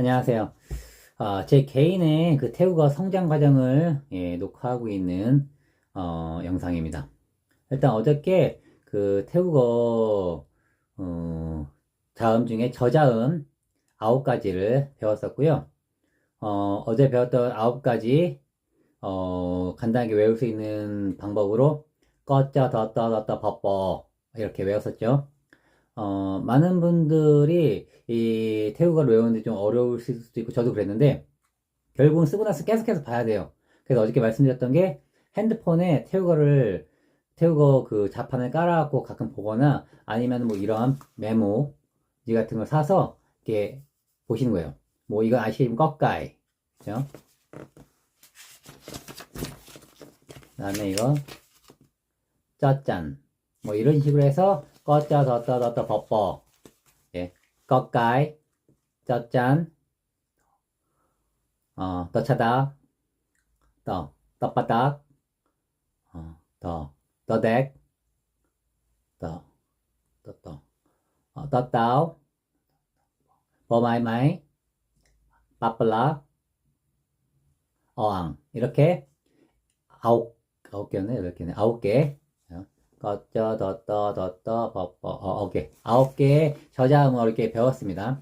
안녕하세요. 제 개인의 그 태국어 성장 과정을 녹화하고 있는 영상입니다. 일단 어저께 그 태국어 자음 중에 저자음 9가지를 배웠었고요. 어제 배웠던 9가지 간단하게 외울 수 있는 방법으로 꺼짜 덧떠 덧떠 버뻐 이렇게 외웠었죠. 많은 분들이 이 태국어를 외우는데 좀 어려우실 수도 있고 저도 그랬는데 결국은 쓰고 나서 계속해서 봐야 돼요. 그래서 어저께 말씀드렸던 게 핸드폰에 태국어 그 자판을 깔아갖고 가끔 보거나 아니면 뭐 이런 메모지 같은 걸 사서 이렇게 보시는 거예요. 뭐 이거 아시면 꺽가이, 그죠? 그다음에 이거 짜짠, 뭐 이런 식으로 해서 꺼짜 덧떠 덧떠 버뻐, 예, 꺽가이, 짜짠, 떠차다, 떠바닥, 떠덱, 떠, 떠따오, 버마이마이, 빠플라, 어앙. 이렇게 아홉 개였네, 여덟 개네. 9개. 꺼져, 덧떠, 버뻐, 오케이. 9개의 저자음을 이렇게 배웠습니다.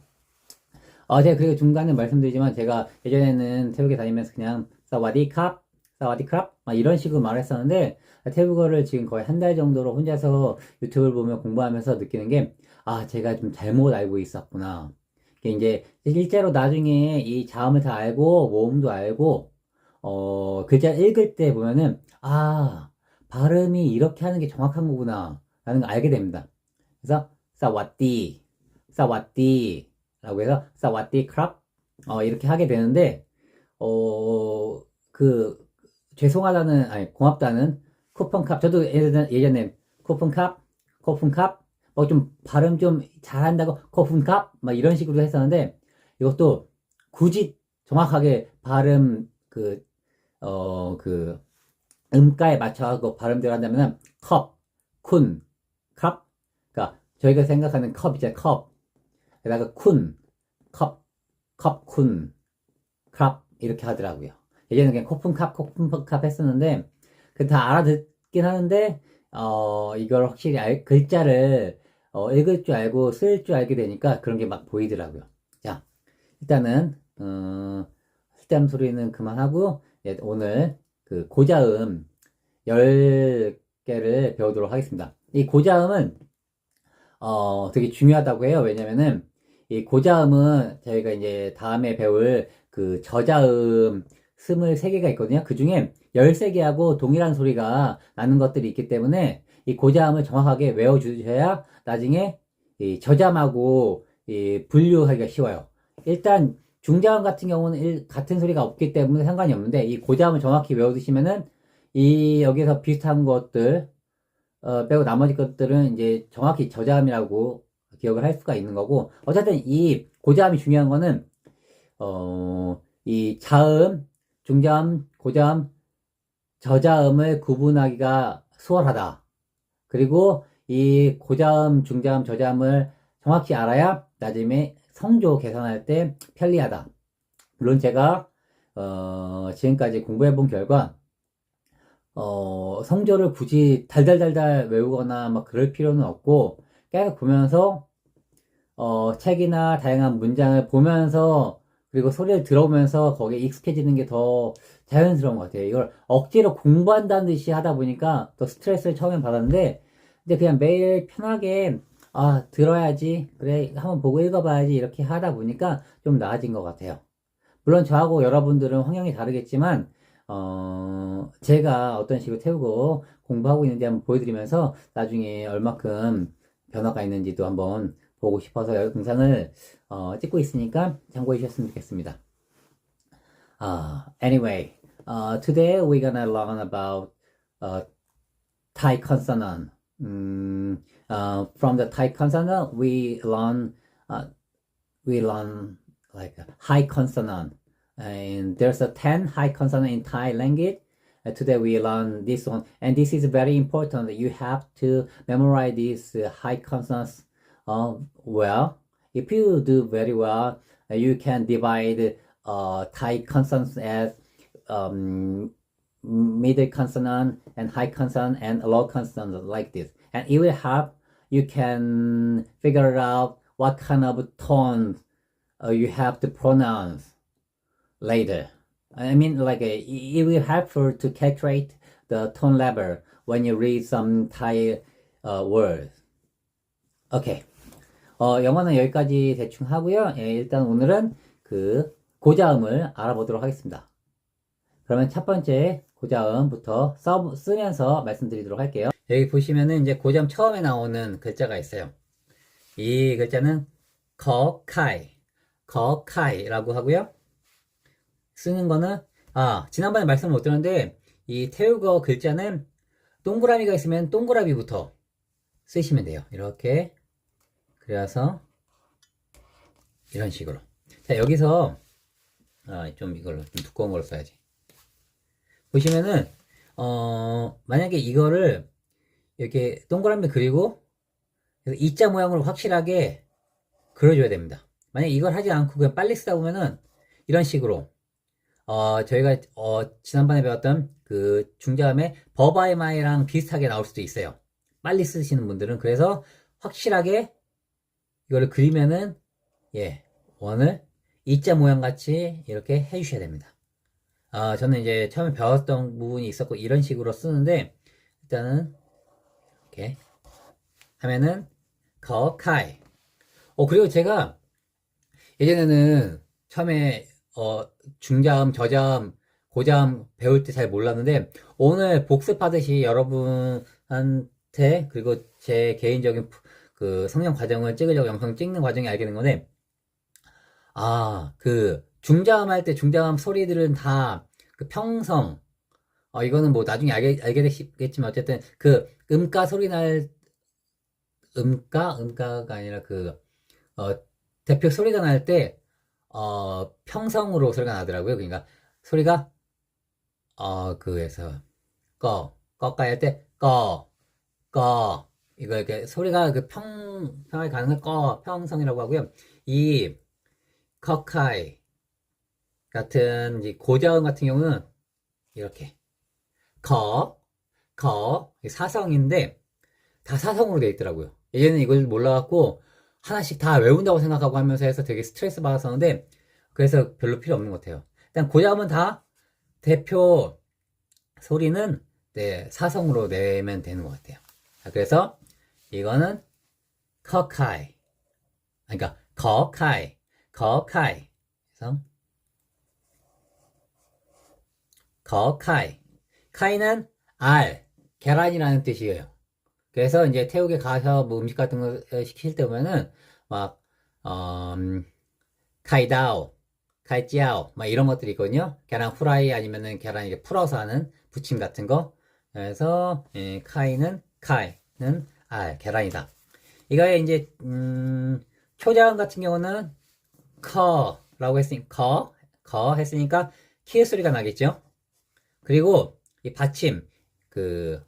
제가 그리고 중간에 말씀드리지만 제가 예전에는 태국에 다니면서 그냥 사와디캅, 사와디캅 막 이런 식으로 말했었는데 태국어를 지금 거의 한 달 정도로 혼자서 유튜브를 보며 공부하면서 느끼는 게 제가 좀 잘못 알고 있었구나. 이게 이제 실제로 나중에 이 자음을 다 알고 모음도 알고 글자 읽을 때 보면은 발음이 이렇게 하는 게 정확한 거구나 라는 걸 알게 됩니다. 그래서 사와띠, 사와띠 라고 해서 사와띠 크랍 이렇게 하게 되는데 그 죄송하다는 아니 고맙다는 쿠폰캅 저도 예전에 쿠폰캅 뭐 좀 발음 좀 잘한다고 쿠폰캅 막 이런 식으로 했었는데 이것도 굳이 정확하게 발음 그 음가에 맞춰서 발음대로 한다면은 컵, 쿤, 컵 그러니까 저희가 생각하는 컵 이제 컵 게다가 쿤, 컵, 컵쿤, 크랍 이렇게 하더라고요. 예전에 그냥 코푼캅 했었는데 그 다 알아듣긴 하는데 이걸 확실히 글자를 읽을 줄 알고 쓸 줄 알게 되니까 그런 게 막 보이더라고요. 자, 일단은 쓸데없는 소리는 그만하고 오늘 그 고자음 10개를 배우도록 하겠습니다. 이 고자음은 되게 중요하다고 해요. 왜냐면은 이 고자음은 저희가 이제 다음에 배울 그 저자음 23개가 있거든요. 그 중에 13개하고 동일한 소리가 나는 것들이 있기 때문에 이 고자음을 정확하게 외워주셔야 나중에 이 저자음하고 이 분류하기가 쉬워요. 일단 중자음 같은 경우는 같은 소리가 없기 때문에 상관이 없는데 이 고자음을 정확히 외워두시면은 이 여기서 비슷한 것들 빼고 나머지 것들은 이제 정확히 저자음이라고 기억을 할 수가 있는 거고, 어쨌든 이 고자음이 중요한 거는, 이 자음, 중자음, 고자음, 저자음을 구분하기가 수월하다. 그리고 이 고자음, 중자음, 저자음을 정확히 알아야 나중에 성조 계산할 때 편리하다. 물론 제가, 지금까지 공부해 본 결과, 성조를 굳이 달달달달 외우거나 막 그럴 필요는 없고, 계속 보면서, 책이나 다양한 문장을 보면서, 그리고 소리를 들어보면서 거기에 익숙해지는 게 더 자연스러운 것 같아요. 이걸 억지로 공부한다는 듯이 하다 보니까 더 스트레스를 처음엔 받았는데, 근데 그냥 매일 편하게, 들어야지. 그래, 한번 보고 읽어봐야지. 이렇게 하다 보니까 좀 나아진 것 같아요. 물론 저하고 여러분들은 환경이 다르겠지만, 제가 어떤 식으로 태우고 공부하고 있는지 한번 보여드리면서 나중에 얼마큼 변화가 있는지도 한번 보고 싶어서 영상을 찍고 있으니까 참고해 주셨으면 좋겠습니다. Anyway, today we're gonna learn about Thai consonant. From the Thai consonant, uh, we learn like a high consonant, and there's a 10 high consonant in Thai language. Today we learn this one, and this is very important. You have to memorize these high consonants well. If you do very well, you can divide Thai consonants as middle consonant and high consonant and low consonant like this. And it will help you can figure out what kind of tones you have to pronounce later. I mean, like it will helpful to calculate the tone level when you read some Thai words. 오케이. 영어는 여기까지 대충 하고요. 예, 일단 오늘은 그 고자음을 알아보도록 하겠습니다. 그러면 첫 번째 고자음부터 쓰면서 말씀드리도록 할게요. 여기 보시면은 이제 고자음 처음에 나오는 글자가 있어요. 이 글자는 거카이라고 하고요. 쓰는 거는, 지난번에 말씀을 못 드렸는데, 이 태국어 글자는 동그라미가 있으면 동그라미부터 쓰시면 돼요. 이렇게. 그래서, 이런 식으로. 자, 여기서, 좀 이걸로, 좀 두꺼운 걸로 써야지. 보시면은, 만약에 이거를, 이렇게 동그라미 그리고, 이자 모양으로 확실하게 그려줘야 됩니다. 만약에 이걸 하지 않고 그냥 빨리 쓰다 보면은, 이런 식으로, 저희가, 지난번에 배웠던 그 중자음의 버바이마이랑 비슷하게 나올 수도 있어요. 빨리 쓰시는 분들은. 그래서 확실하게 이거를 그리면은, 예, 원을 이자 모양 같이 이렇게 해주셔야 됩니다. 저는 이제 처음에 배웠던 부분이 있었고, 이런 식으로 쓰는데, 일단은, 이렇게 하면은, 거카이. 그리고 제가 예전에는 처음에, 중자음, 저자음, 고자음 배울 때 잘 몰랐는데, 오늘 복습하듯이 여러분한테, 그리고 제 개인적인 그 성장 과정을 찍으려고 영상 찍는 과정이 알게 된 건데, 그 중자음 할 때 중자음 소리들은 다 그 평성, 이거는 뭐 나중에 알게 되시겠지만, 어쨌든 그 음가 소리 음가가 아니라 그, 대표 소리가 날 때, 평성으로 소리가 나더라고요. 그러니까 소리가, 그래서, 꺼까이 할 때, 이거 이렇게 소리가 그 평에 가는 걸 평성이라고 하고요. 이, 커카이 같은 이 고자음 같은 경우는 이렇게, 사성인데, 다 사성으로 되어 있더라고요. 예전에는 이걸 몰라갖고, 하나씩 다 외운다고 생각하고 하면서 해서 되게 스트레스 받았었는데, 그래서 별로 필요 없는 것 같아요. 일단 고자음은 다 대표 소리는 네, 사성으로 내면 되는 것 같아요. 자, 그래서 이거는 커카이, 그러니까 거카이. 그래서 거카이. 카이는 계란이라는 뜻이에요. 그래서 이제 태국에 가서 뭐 음식 같은 거 시킬 때 보면은 막 카이다오, 카이찌아오 막 이런 것들이 있거든요. 계란 후라이 아니면은 계란 이렇게 풀어서 하는 부침 같은 거. 그래서 카이는 계란이다. 이거에 이제 초자음 같은 경우는 커라고 했으니까 했으니까 키의 소리가 나겠죠. 그리고 이 받침 그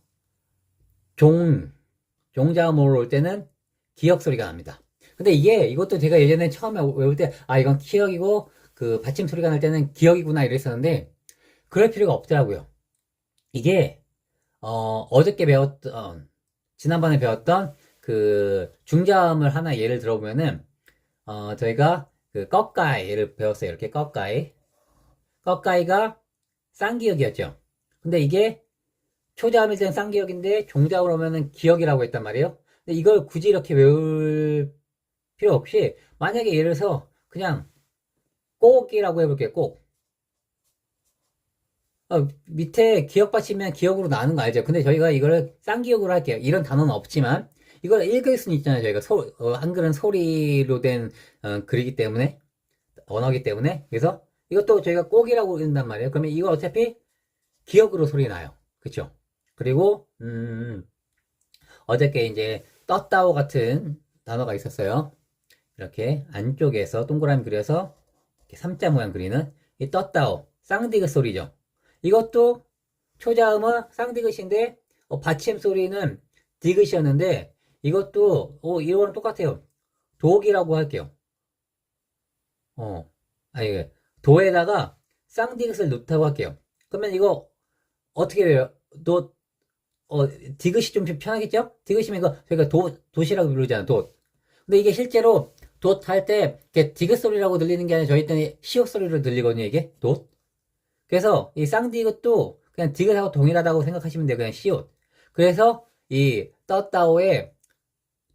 종자음으로 올 때는 기역 소리가 납니다. 근데 이것도 제가 예전에 처음에 외울 때, 이건 기역이고, 그 받침 소리가 날 때는 기역이구나 이랬었는데, 그럴 필요가 없더라고요. 이게, 지난번에 배웠던 그 중자음을 하나 예를 들어보면은, 저희가 그 꺽가이를 배웠어요. 이렇게 꺽가이가 쌍기역이었죠. 근데 이게 초자음일 때는 쌍기역인데 종자음으로 오면은 기역이라고 했단 말이에요. 근데 이걸 굳이 이렇게 외울 필요 없이 만약에 예를 들어서 그냥 꼭이라고 해볼게요. 꼭. 밑에 기역 받치면 기역으로 나오는 거 알죠? 근데 저희가 이거를 쌍기역으로 할게요. 이런 단어는 없지만 이걸 읽을 수는 있잖아요. 저희가 한글은 소리로 된 글이기 때문에 언어기 때문에 그래서 이것도 저희가 꼭이라고 읽는단 말이에요. 그러면 이거 어차피 기역으로 소리 나요. 그쵸? 그리고 어저께 이제 떴다오 같은 단어가 있었어요. 이렇게 안쪽에서 동그라미 그려서 이렇게 삼자 모양 그리는 이 떴다오 쌍디귿 소리죠. 이것도 초자음은 쌍디귿인데 받침 소리는 디귿이었는데 이것도 이거랑 똑같아요. 독이라고 할게요. 아니, 도에다가 쌍디귿을 놓다고 할게요. 그러면 이거 어떻게 해요? 디귿이 좀 편하겠죠? 디귿이면 이거 저희가 돛이라고 부르잖아, 돛. 근데 이게 실제로 돛 할 때 디귿 소리라고 들리는 게 아니라 저희 때는 시옷 소리로 들리거든요, 이게 돛. 그래서 이 쌍디귿도 그냥 디귿하고 동일하다고 생각하시면 돼요, 그냥 시옷. 그래서 이 떴다오의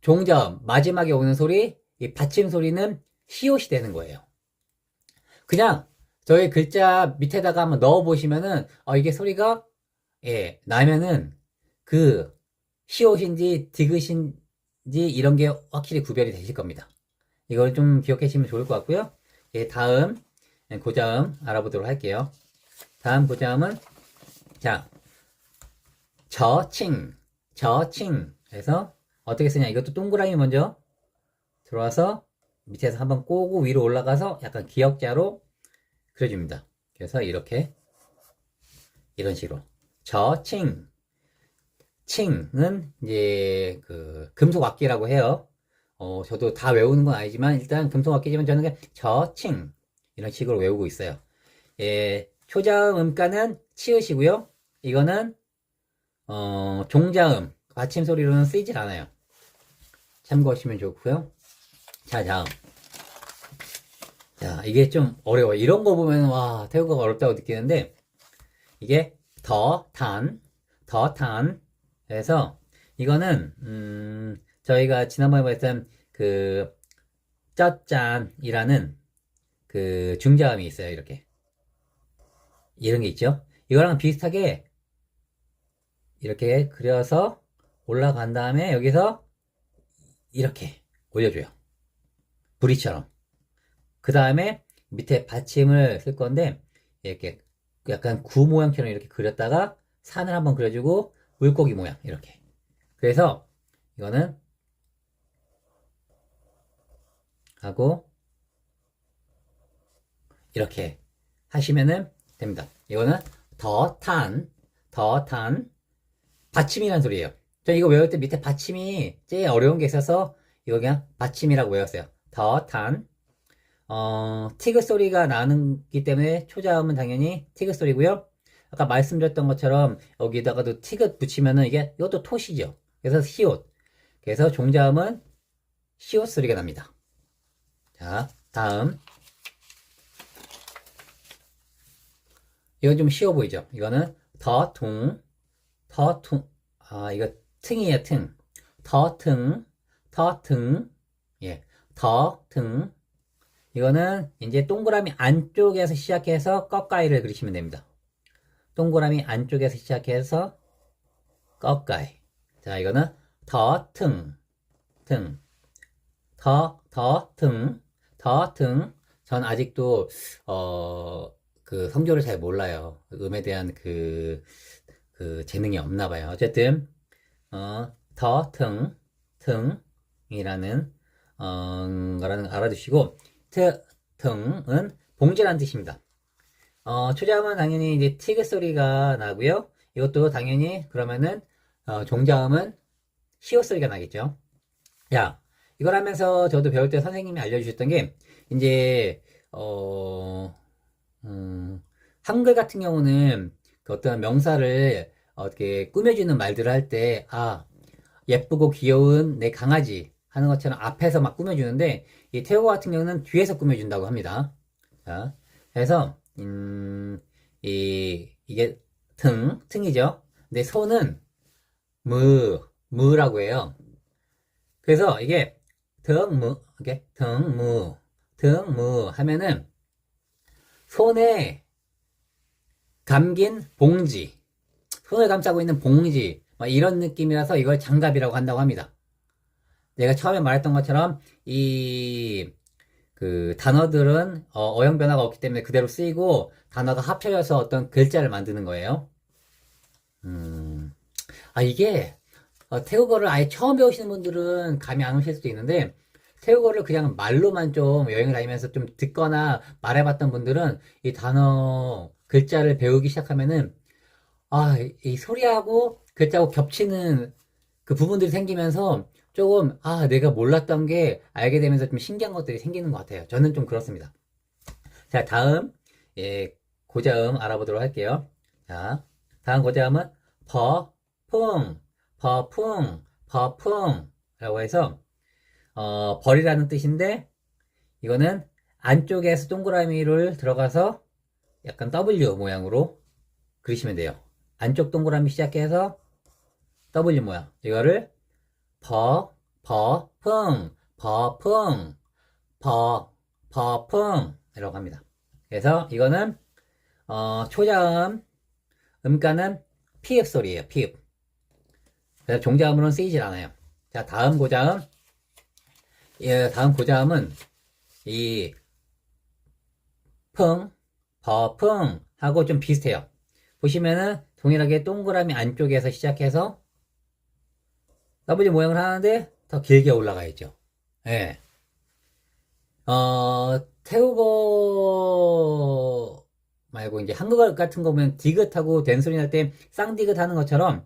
종자음 마지막에 오는 소리, 이 받침 소리는 시옷이 되는 거예요. 그냥 저희 글자 밑에다가 한번 넣어 보시면은 이게 소리가 나면은 그 시옷인지 디귿인지 이런 게 확실히 구별이 되실 겁니다. 이걸 좀 기억하시면 좋을 것 같고요. 다음 고자음 알아보도록 할게요. 다음 고자음은 자 저칭 해서 어떻게 쓰냐, 이것도 동그라미 먼저 들어와서 밑에서 한번 꼬고 위로 올라가서 약간 기역자로 그려줍니다. 그래서 이렇게 이런 식으로 저칭, 칭은 이제 그 금속 악기라고 해요. 저도 다 외우는 건 아니지만 일단 금속 악기지만 저는 그냥 저칭 이런 식으로 외우고 있어요. 초자음 음가는 치읓이고요. 이거는 종자음 받침 소리로는 쓰이질 않아요. 참고하시면 좋고요. 자, 다음. 자, 이게 좀 어려워요. 이런 거 보면 와, 태국어가 어렵다고 느끼는데 이게 더탄 해서 이거는 저희가 지난번에 봤던 그 쩌짠이라는 그 중자음이 있어요. 이렇게 이런 게 있죠. 이거랑 비슷하게 이렇게 그려서 올라간 다음에 여기서 이렇게 올려줘요. 브리처럼. 그 다음에 밑에 받침을 쓸 건데 이렇게 약간 구 모양처럼 이렇게 그렸다가 산을 한번 그려주고 물고기 모양 이렇게. 그래서 이거는 하고 이렇게 하시면은 됩니다. 이거는 더탄 받침이란 소리예요. 저 이거 외울 때 밑에 받침이 제일 어려운 게 있어서 이거 그냥 받침이라고 외웠어요. 더탄 티귿 소리가 나기 때문에 초자음은 당연히 티귿 소리고요. 아까 말씀드렸던 것처럼 여기다가도 티귿 붙이면은 이것도 토시죠. 그래서 시옷. 그래서 종자음은 시옷 소리가 납니다. 자, 다음. 이건 좀 쉬워 보이죠? 이거는 더퉁. 이거 퉁이에요, 퉁. 더퉁. 더퉁. 이거는 이제 동그라미 안쪽에서 시작해서 꺾가이를 그리시면 됩니다. 동그라미 안쪽에서 시작해서 꺾가이. 자, 이거는 더퉁. 전 아직도 그 성조를 잘 몰라요. 음에 대한 그 재능이 없나 봐요. 어쨌든 더퉁이라는 거라는 거 알아두시고 등은 봉제라는 뜻입니다. 초자음은 당연히 이제 티귿 소리가 나고요. 이것도 당연히 그러면은 종자음은 시옷 소리가 나겠죠. 야, 이걸 하면서 저도 배울 때 선생님이 알려주셨던 게 이제 한글 같은 경우는 그 어떤 명사를 어떻게 꾸며주는 말들을 할 때 예쁘고 귀여운 내 강아지 하는 것처럼 앞에서 막 꾸며주는데 이 태국어 같은 경우는 뒤에서 꾸며준다고 합니다. 자, 그래서 이게 퉁이죠. 근데 소는 무라고 해요. 그래서 이게 등무 하면은 손에 감긴 봉지, 손을 감싸고 있는 봉지 막 이런 느낌이라서 이걸 장갑이라고 한다고 합니다. 내가 처음에 말했던 것처럼 그 단어들은 어형 변화가 없기 때문에 그대로 쓰이고 단어가 합쳐져서 어떤 글자를 만드는 거예요. 이게 태국어를 아예 처음 배우시는 분들은 감이 안 오실 수도 있는데 태국어를 그냥 말로만 좀 여행을 다니면서 좀 듣거나 말해봤던 분들은 이 단어 글자를 배우기 시작하면은 이 소리하고 글자하고 겹치는 그 부분들이 생기면서 조금 내가 몰랐던 게 알게 되면서 좀 신기한 것들이 생기는 것 같아요. 저는 좀 그렇습니다. 자, 다음, 예, 고자음 알아보도록 할게요. 자, 다음 고자음은 버풍, 버풍, 버풍 라고 해서, 벌이라는 뜻인데, 이거는 안쪽에서 동그라미를 들어가서 약간 W 모양으로 그리시면 돼요. 안쪽 동그라미 시작해서 W 모양. 이거를 버풍, 버풍 이라고 합니다. 그래서 이거는 초자음 음가는 피읍 소리예요. 피읍. 그래서 종자음으로는 쓰이질 않아요. 자, 다음 고자음. 예, 다음 고자음은 이 풍, 버풍 하고 좀 비슷해요. 보시면은 동일하게 동그라미 안쪽에서 시작해서 W 모양을 하는데 더 길게 올라가 있죠. 예. 태국어 말고 이제 한국어 같은 거 보면 디귿하고 된소리 날 때 쌍디귿 하는 것처럼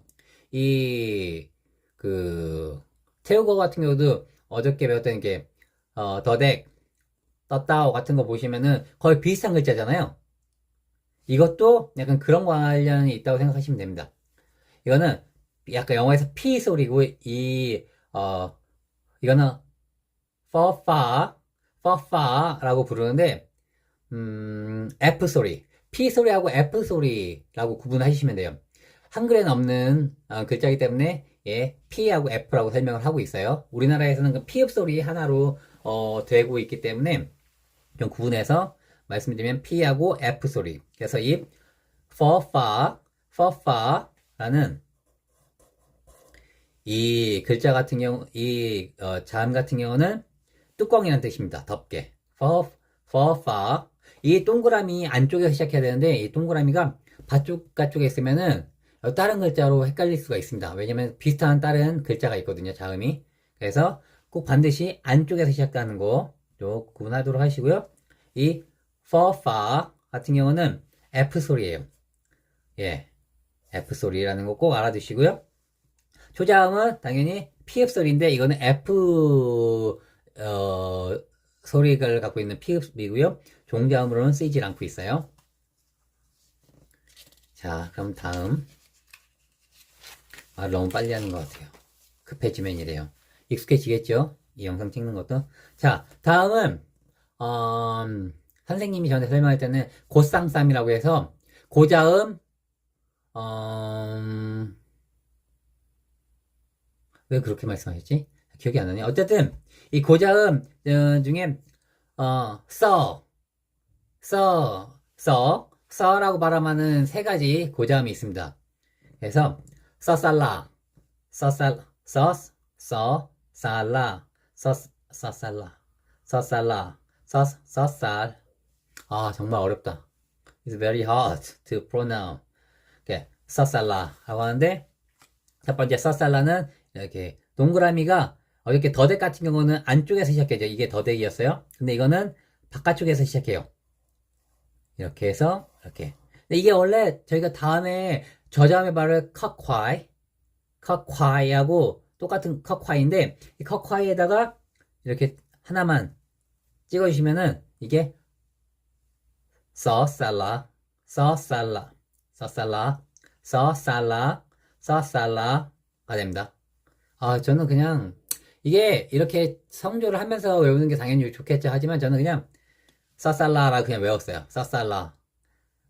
태국어 같은 경우도 어저께 배웠던 게 더덱, 떴다오 같은 거 보시면은 거의 비슷한 글자잖아요. 이것도 약간 그런 관련이 있다고 생각하시면 됩니다. 이거는 약간 영어에서 P 소리고 이거는 for far 라고 부르는데 F 소리, P 소리하고 F 소리라고 구분하시면 돼요. 한글에는 없는 글자이기 때문에 예, P하고 F라고 설명을 하고 있어요. 우리나라에서는 그 P읍 소리 하나로 되고 있기 때문에 좀 구분해서 말씀드리면 P하고 F 소리. 그래서 이 for far라는 이 글자 같은 경우, 자음 같은 경우는 뚜껑이라는 뜻입니다. 덮개. for far. 이 동그라미 안쪽에서 시작해야 되는데, 이 동그라미가 바깥쪽에 있으면은 다른 글자로 헷갈릴 수가 있습니다. 왜냐면 비슷한 다른 글자가 있거든요. 자음이. 그래서 꼭 반드시 안쪽에서 시작하는 거 좀 구분하도록 하시고요. 이 for far 같은 경우는 F 소리예요. 예. F 소리라는 거 꼭 알아두시고요. 초자음은 당연히 피읍 소리인데 이거는 F 소리를 갖고 있는 피읍이고요. 종자음으로는 쓰이질 않고 있어요. 자, 그럼 다음. 너무 빨리 하는 것 같아요. 급해지면 이래요. 익숙해지겠죠? 이 영상 찍는 것도. 자, 다음은 선생님이 저한테 설명할 때는 고쌍쌈이라고 해서 고자음 왜 그렇게 말씀하셨지? 기억이 안 나네. 어쨌든 이 고자음 중에 써라고 발음하는 세 가지 고자음이 있습니다. 그래서 써살라, 써살라, 써살. 정말 어렵다. It's very hard to pronounce. 이렇게 써살라라고 하는데 첫 번째 써살라는 이렇게 동그라미가 이렇게 더덱 같은 경우는 안쪽에서 시작해죠. 이게 더덱이었어요. 근데 이거는 바깥쪽에서 시작해요. 이렇게 해서 이렇게. 근데 이게 원래 저희가 다음에 저자음의 발을 컷콰이하고 똑같은 컷콰이인데 이 컷콰이에다가 이렇게 하나만 찍어주시면은 이게 써살라가 됩니다. 저는 그냥 이게 이렇게 성조를 하면서 외우는 게 당연히 좋겠죠. 하지만 저는 그냥 써살라라 그냥 외웠어요. 써살라.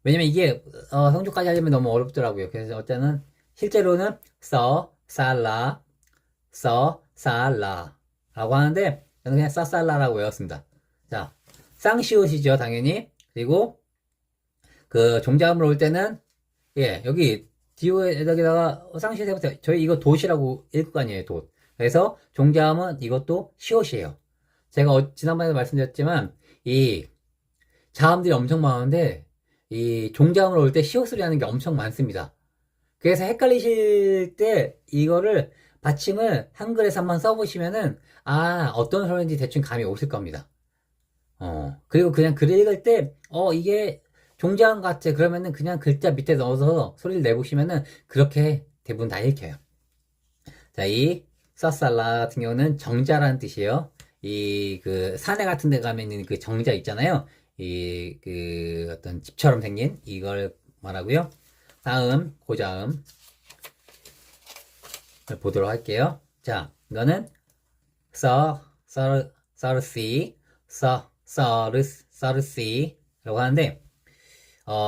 왜냐면 이게 성조까지 하려면 너무 어렵더라고요. 그래서 어쨌든 실제로는 써살라 라고 하는데 저는 그냥 써살라라고 외웠습니다. 자, 쌍시옷이죠. 당연히. 그리고 그 종자음으로 올 때는 예, 여기 뒤에다가 쌍시옷 해보세요. 저희 이거 돛이라고 읽을 거 아니에요. 돛. 그래서 종자음은 이것도 시옷이에요. 제가 지난번에도 말씀드렸지만 이 자음들이 엄청 많은데 이 종자음으로 올 때 시옷 소리 하는 게 엄청 많습니다. 그래서 헷갈리실 때 이거를 받침을 한글에서 한번 써보시면은 어떤 소리인지 대충 감이 오실 겁니다. 그리고 그냥 글을 읽을 때 이게 종자음 같아 그러면은 그냥 글자 밑에 넣어서 소리를 내보시면은 그렇게 대부분 다 읽혀요. 자, 이 써살라 같은 경우는 정자라는 뜻이에요. 이 그 산에 같은 데 가면 있는 그 정자 있잖아요. 어떤 집처럼 생긴 이걸 말하고요. 다음, 고자음 보도록 할게요. 자, 이거는 서르시, 서르시라고 하는데,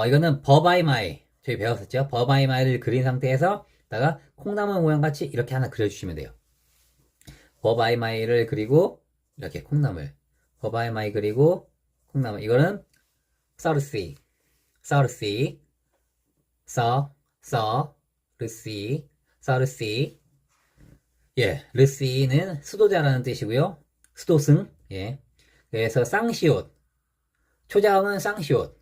이거는 버바이마이, 저희 배웠었죠? 버바이마이를 그린 상태에서, 다가 콩나물 모양 같이 이렇게 하나 그려주시면 돼요. 버바이마이를 그리고, 이렇게 콩나물. 버바이마이 그리고, 콩나물. 이거는 서르시, 서르시, 서르시. 예, 르시는 수도자라는 뜻이고요. 수도승. 예. 그래서 쌍시옷. 초자음은 쌍시옷.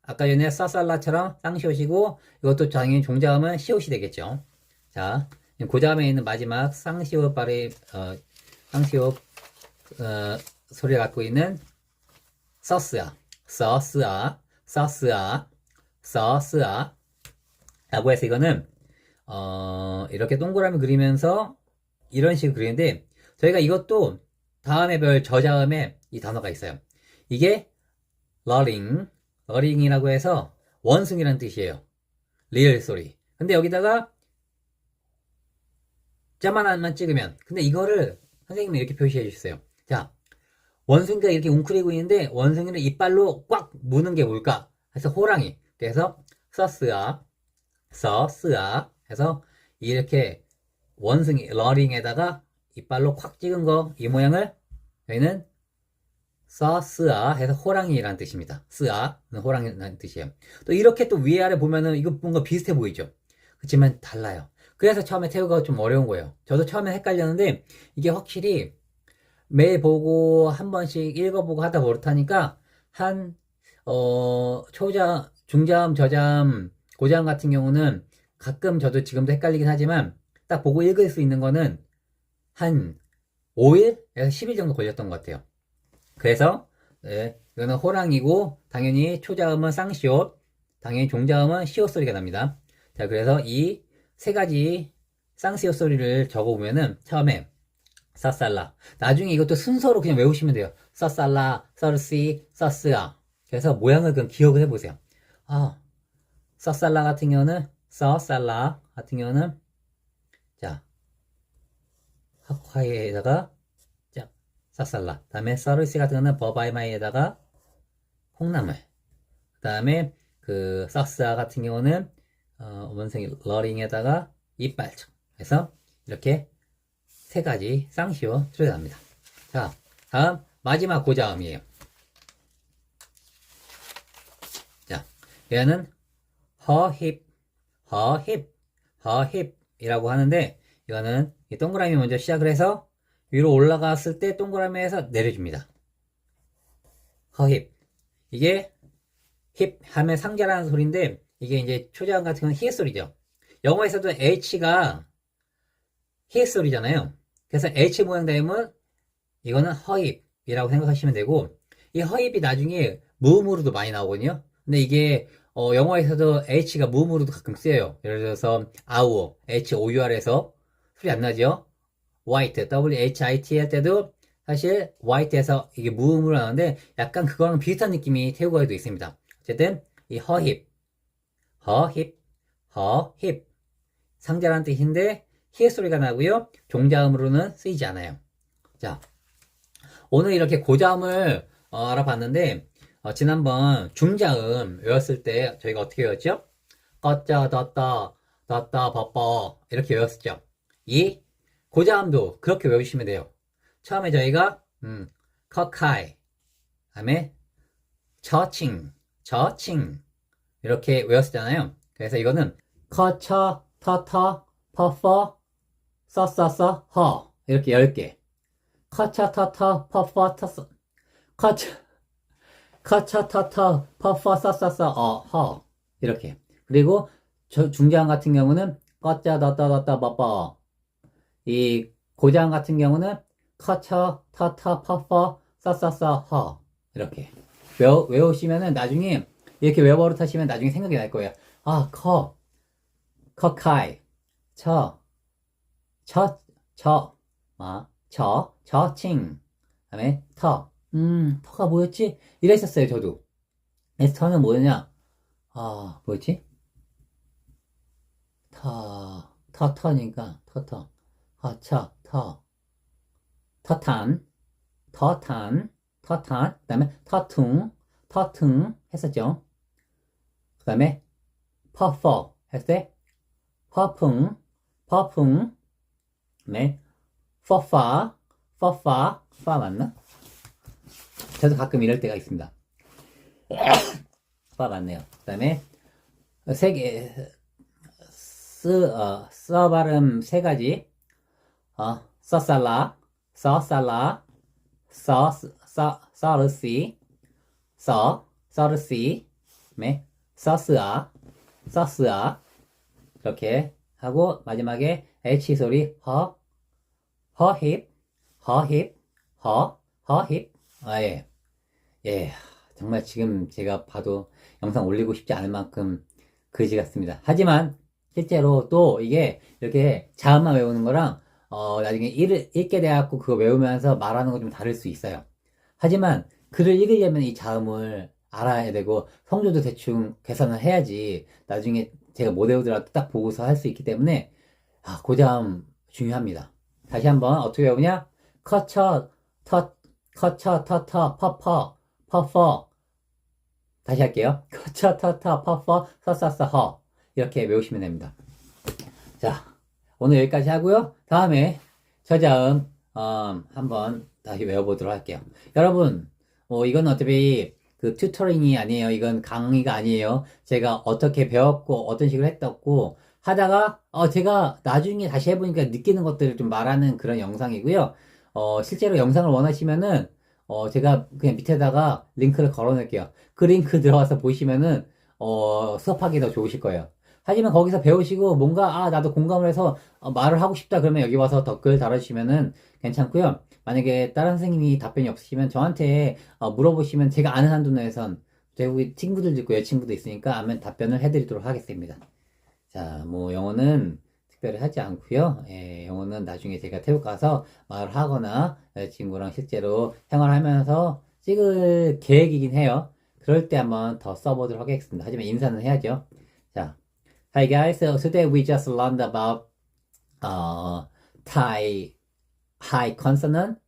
아까 전에 싸살라처럼 쌍시옷이고, 이것도 당연히 종자음은 시옷이 되겠죠. 자, 고자음에 있는 마지막 쌍시옷 발음, 쌍시옷, 소리를 갖고 있는 서스아 라고 해서 이거는, 이렇게 동그라미 그리면서 이런 식으로 그리는데, 저희가 이것도 다음에 별 저자음에 이 단어가 있어요. 이게 러링이라고 해서 원숭이라는 뜻이에요. 리을 소리. 근데 여기다가 자만 찍으면, 근데 이거를 선생님이 이렇게 표시해 주셨어요. 자, 원숭이가 이렇게 웅크리고 있는데 원숭이를 이빨로 꽉 무는 게 뭘까? 해서 호랑이. 그래서 서스아 해서 이렇게 원숭이 러링에다가 이빨로 콱 찍은 거, 이 모양을 저희는 서스아 해서 호랑이라는 뜻입니다. 스아는 호랑이라는 뜻이에요. 또 이렇게 또 위아래 보면은 이거 뭔가 비슷해 보이죠? 그렇지만 달라요. 그래서 처음에 태우가 좀 어려운 거예요. 저도 처음에 헷갈렸는데 이게 확실히 매일 보고 한 번씩 읽어보고 하다 버릇하니까 초자음, 중자음, 저자음, 고자음 같은 경우는 가끔 저도 지금도 헷갈리긴 하지만 딱 보고 읽을 수 있는 거는 한 5일에서 10일 정도 걸렸던 것 같아요. 그래서 네, 이거는 호랑이고 당연히 초자음은 쌍시옷, 당연히 종자음은 시옷 소리가 납니다. 자, 그래서 이 세 가지 쌍시옷 소리를 적어보면은 처음에 사살라, 나중에 이것도 순서로 그냥 외우시면 돼요. 사살라, 서르시, 서스아. 그래서 모양을 그냥 기억을 해보세요. 사살라 같은 경우는 자, 학화에다가 자, 사살라. 다음에 서르시 같은 경우는 버바이마이에다가 콩나물. 그 다음에 그 서스아 같은 경우는 원숭이 러링에다가 이빨. 그래서 이렇게 세 가지 쌍시옷 소리가 납니다. 자, 다음 마지막 고자음이에요. 자, 얘는 허힙이라고 하는데 이거는 이 동그라미 먼저 시작을 해서 위로 올라갔을 때 동그라미에서 내려줍니다. 허힙. 이게 힙 하면 상자라는 소리인데 이게 이제 초자음 같은 경우는 히읗 소리죠. 영어에서도 H가 히읗 소리잖아요. 그래서 H 모양 되면 이거는 허입이라고 생각하시면 되고 이 허입이 나중에 무음으로도 많이 나오거든요. 근데 이게 영어에서도 H가 무음으로도 가끔 쓰여요. 예를 들어서 our, HOUR에서 소리 안 나죠? white, WHIT 할 때도 사실 white에서 이게 무음으로 나오는데 약간 그거랑 비슷한 느낌이 태국어에도 있습니다. 어쨌든 이 허힙 상자라는 뜻인데 히읗 소리가 나고요. 종자음으로는 쓰이지 않아요. 자, 오늘 이렇게 고자음을 알아봤는데 지난번 중자음 외웠을 때 저희가 어떻게 외웠죠? 꺼짜 덧다 버뻐 이렇게 외웠었죠. 이 고자음도 그렇게 외우시면 돼요. 처음에 저희가 커카이 다음에 저칭 이렇게 외웠었잖아요. 그래서 이거는 커처 터터 퍼퍼 써써써 허 이렇게 10개 커처 터터 퍼퍼 터서 커처 터터 퍼퍼 써써써 허 이렇게. 그리고 중자음 같은 경우는 꺼짜 덧다 버퍼. 이 고자음 같은 경우는 커처 터터 퍼퍼 써써써 허 이렇게 외우시면은 나중에 이렇게 외버릇하시면 나중에 생각이 날 거예요. 커카이 저칭 다음에 터가 뭐였지? 이랬었어요 저도. 터는 뭐냐? 뭐지? 터니까, 터탄, 그 다음에 터퉁 했었죠. 그 다음에 퍼퍼 했을 때, 퍼풍, 네, 퍼파 맞나? 저도 가끔 이럴 때가 있습니다. 파 맞네요. 그 다음에, 세 개, 발음 세 가지, 써살라, 서르시, 서르시, 네, 서스아, 이렇게 하고, 마지막에 H 소리, 허힙, 허힙. 예. 정말 지금 제가 봐도 영상 올리고 싶지 않을 만큼 그지 같습니다. 하지만 실제로 또 이게 이렇게 자음만 외우는 거랑 나중에 읽게 돼갖고 그거 외우면서 말하는 거 좀 다를 수 있어요. 하지만 글을 읽으려면 이 자음을 알아야 되고 성조도 대충 계산을 해야지 나중에 제가 못 외우더라도 딱 보고서 할 수 있기 때문에 그 자음 중요합니다. 다시 한번 어떻게 외우냐? 커처, 퍼퍼. 다시 할게요. 커처, 퍼퍼, 서서서, 이렇게 외우시면 됩니다. 자, 오늘 여기까지 하고요. 다음에 저자음 한번 다시 외워보도록 할게요. 여러분, 이건 어차피 그 튜터링이 아니에요. 이건 강의가 아니에요. 제가 어떻게 배웠고 어떤 식으로 했었고 하다가 제가 나중에 다시 해보니까 느끼는 것들을 좀 말하는 그런 영상이고요. 실제로 영상을 원하시면은 제가 그냥 밑에다가 링크를 걸어 놓을게요. 그 링크 들어가서 보시면은 수업하기 더 좋으실 거예요. 하지만 거기서 배우시고 뭔가 나도 공감을 해서 말을 하고 싶다 그러면 여기 와서 댓글 달아주시면은 괜찮고요. 만약에 다른 선생님이 답변이 없으시면 저한테 물어보시면 제가 아는 한도 내에선 외국 친구들도 있고 여자친구도 있으니까 아면 답변을 해드리도록 하겠습니다. 자, 뭐 영어는 특별히 하지 않고요. 영어는 나중에 제가 태국 가서 말을 하거나 여자친구랑 실제로 생활하면서 찍을 계획이긴 해요. 그럴 때 한번 더 써보도록 하겠습니다. 하지만 인사는 해야죠. 자, Hi guys. So today we just learned about Thai high consonant.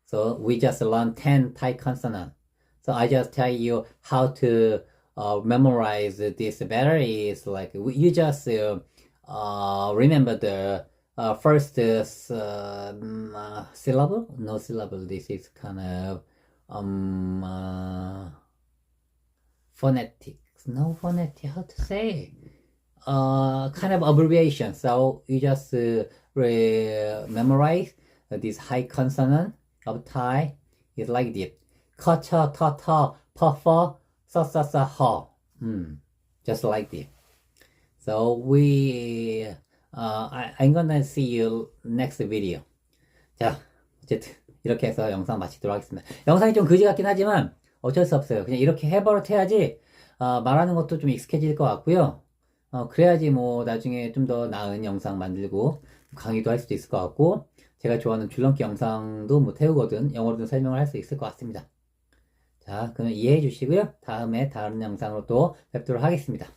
So we just learned 10 Thai consonant. So I just tell you how to memorize this better is like you just remember the first syllable? No syllable. This is kind of phonetics. No phonetic. How to say? Kind of abbreviation. So you just memorize this high consonant of Thai. It's like this. Ka cha ta ta pa fa sa sa sa ha. Just like this. So I'm gonna see you next video. 자, 어쨌든 이렇게 해서 영상 마치도록 하겠습니다. 영상이 좀 그지 같긴 하지만 어쩔 수 없어요. 그냥 이렇게 해야지 말하는 것도 좀 익숙해질 것 같고요. 그래야지 뭐 나중에 좀 더 나은 영상 만들고 강의도 할 수도 있을 것 같고 제가 좋아하는 줄넘기 영상도 뭐 태우거든 영어로든 설명을 할 수 있을 것 같습니다. 자, 그럼 이해해 주시고요. 다음에 다른 영상으로 또 뵙도록 하겠습니다.